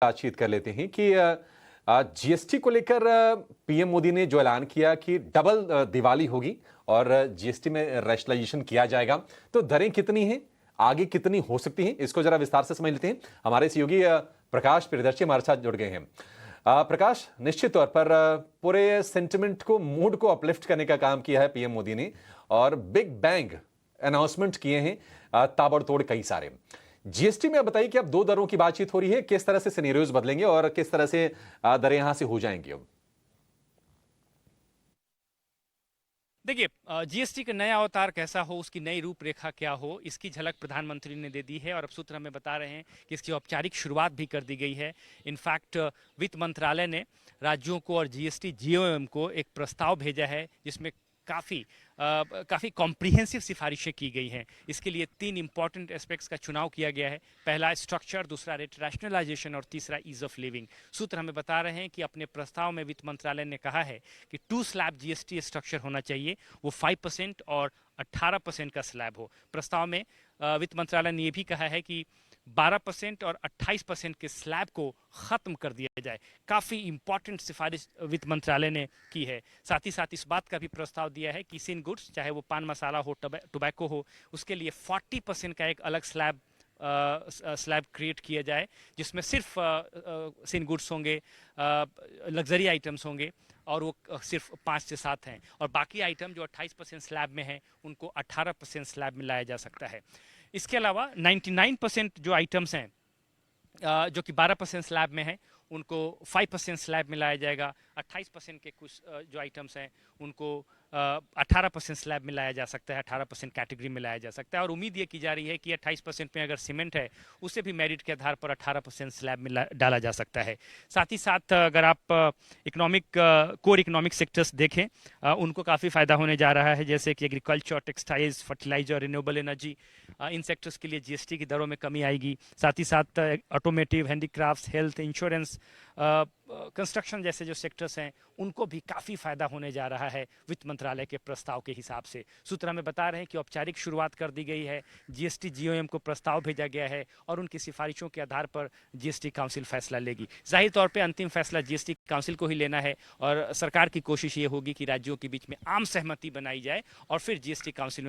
बातचीत कर लेते हैं कि जीएसटी को लेकर पीएम मोदी ने जो ऐलान किया कि डबल दिवाली होगी और जीएसटी में रैशनलाइजेशन किया जाएगा। तो दरें कितनी हैं, आगे कितनी हो सकती हैं, इसको जरा विस्तार से समझ लेते हैं। हमारे सहयोगी प्रकाश प्रियदर्शी हमारे साथ जुड़ गए हैं। प्रकाश, निश्चित तौर पर पूरे सेंटिमेंट को, मूड को अपलिफ्ट करने का काम किया है पीएम मोदी ने और बिग बैंग अनाउंसमेंट किए हैं ताबड़तोड़ कई सारे। जीएसटी में बताइए कि अब दो दरों की बातचीत हो रही है, किस तरह से सिनेरियोज बदलेंगे और किस तरह से दरें यहां से हो जाएंगी। अब देखिए, जीएसटी का नया अवतार कैसा हो, उसकी नई रूपरेखा क्या हो, इसकी झलक प्रधानमंत्री ने दे दी है और अब सूत्र हमें बता रहे हैं कि इसकी औपचारिक शुरुआत भी कर दी गई है। इनफैक्ट वित्त मंत्रालय ने राज्यों को और जीएसटी जीओएम को एक प्रस्ताव भेजा है जिसमें काफ़ी कॉम्प्रिहेंसिव सिफारिशें की गई हैं। इसके लिए 3 इंपॉर्टेंट एस्पेक्ट्स का चुनाव किया गया है। पहला स्ट्रक्चर, दूसरा रेट रैशनलाइजेशन और तीसरा ईज ऑफ लिविंग। सूत्र हमें बता रहे हैं कि अपने प्रस्ताव में वित्त मंत्रालय ने कहा है कि 2 स्लैब जीएसटी स्ट्रक्चर होना चाहिए, वो 5% और 18% का स्लैब हो। प्रस्ताव में वित्त मंत्रालय ने यह भी कहा है कि 12% और 28% के स्लैब को खत्म कर दिया जाए। काफ़ी इंपॉर्टेंट सिफारिश वित्त मंत्रालय ने की है। साथ ही साथ इस बात का भी प्रस्ताव दिया है कि सिन गुड्स, चाहे वो पान मसाला हो, टोबैको हो, उसके लिए 40% का एक अलग स्लैब क्रिएट किया जाए, जिसमें सिर्फ सिन गुड्स होंगे, लग्जरी आइटम्स होंगे और वो सिर्फ 5 से 7 हैं, और बाकी आइटम जो 28% स्लैब में हैं उनको 18% स्लैब में लाया जा सकता है। इसके अलावा 99% जो आइटम्स हैं जो कि 12% स्लैब में हैं उनको 5% स्लैब में लाया जाएगा। 28% के कुछ जो आइटम्स हैं उनको 18% स्लैब में लाया जा सकता है, 18% कैटेगरी में लाया जा सकता है। और उम्मीद ये की जा रही है कि 28% में अगर सीमेंट है उसे भी मेरिट के आधार पर 18% स्लैब में डाला जा सकता है। साथ ही साथ अगर आप कोर इकोनॉमिक सेक्टर्स देखें, उनको काफ़ी फ़ायदा होने जा रहा है, जैसे कि agriculture, textiles, fertiliser, renewable energy. इन सेक्टर्स के लिए जीएसटी की दरों में कमी आएगी। साथ ही साथ automotive, handicrafts, health, insurance, construction जैसे जो सेक्टर्स हैं उनको भी काफ़ी फायदा होने जा रहा है वित्त मंत्रालय के प्रस्ताव के हिसाब से। सूत्र हमें बता रहे हैं कि औपचारिक शुरुआत कर दी गई है, जीएसटी जीओएम को प्रस्ताव भेजा गया है और उनकी सिफारिशों के आधार पर जीएसटी काउंसिल फैसला लेगी। जाहिर तौर पे अंतिम फैसला जीएसटी काउंसिल को ही लेना है और सरकार की कोशिश ये होगी कि राज्यों के बीच में आम सहमति बनाई जाए और फिर जीएसटी काउंसिल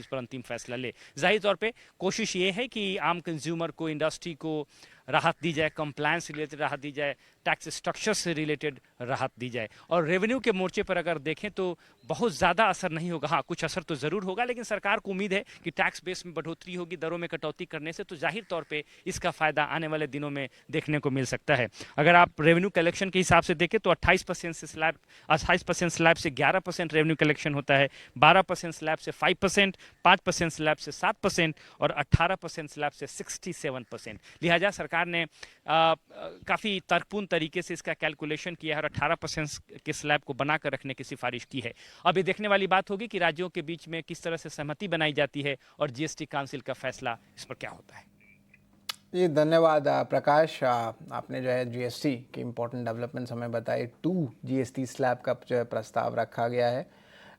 इस पर अंतिम फैसला ले। जाहिर तौर पर कोशिश ये है कि आम कंज्यूमर को, इंडस्ट्री को राहत दी जाए, कंप्लायंस से रिलेटेड राहत दी जाए, टैक्स स्ट्रक्चर से रिलेटेड राहत दी जाए। और रेवेन्यू के मोर्चे पर अगर देखें तो बहुत ज़्यादा असर नहीं होगा। हाँ, कुछ असर तो ज़रूर होगा, लेकिन सरकार को उम्मीद है कि टैक्स बेस में बढ़ोतरी होगी, दरों में कटौती करने से, तो जाहिर तौर पे इसका फ़ायदा आने वाले दिनों में देखने को मिल सकता है। अगर आप रेवेन्यू कलेक्शन के हिसाब से देखें तो 28% स्लैब से 11% रेवेन्यू कलेक्शन होता है, 12% स्लैब से 5%, 5% स्लैब से 7% और 18% स्लैब से 67%। लिहाजा सरकार ने काफ़ी तर्कपूर्ण तरीके से इसका कैलकुलेशन किया है और 18% के स्लैब को बनाकर रखने की सिफारिश की है। अब ये देखने वाली बात होगी कि राज्यों के बीच में किस तरह से सहमति बनाई जाती है और जीएसटी काउंसिल का फैसला इस पर क्या होता है। जी धन्यवाद प्रकाश। आपने जो है जीएसटी के इम्पोर्टेंट डेवलपमेंट्स हमें बताए। 2 जीएसटी स्लैब का जो है प्रस्ताव रखा गया है,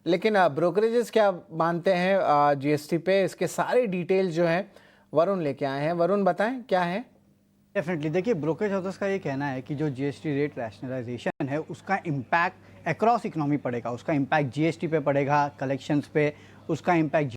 लेकिन ब्रोकरेजेस क्या मानते हैं जीएसटी पे, इसके सारे डिटेल्स जो हैं वरुण लेके आए हैं। वरुण बताएं क्या है। डेफिनेटली, देखिए, ब्रोकरेज हाउसेस का ये कहना है कि जो जीएसटी रेट रैशनलाइजेशन है उसका इम्पैक्ट अक्रॉस इकोनॉमी पड़ेगा। उसका इम्पैक्ट जीएसटी पे पड़ेगा, कलेक्शंस पे, उसका इम्पैक्ट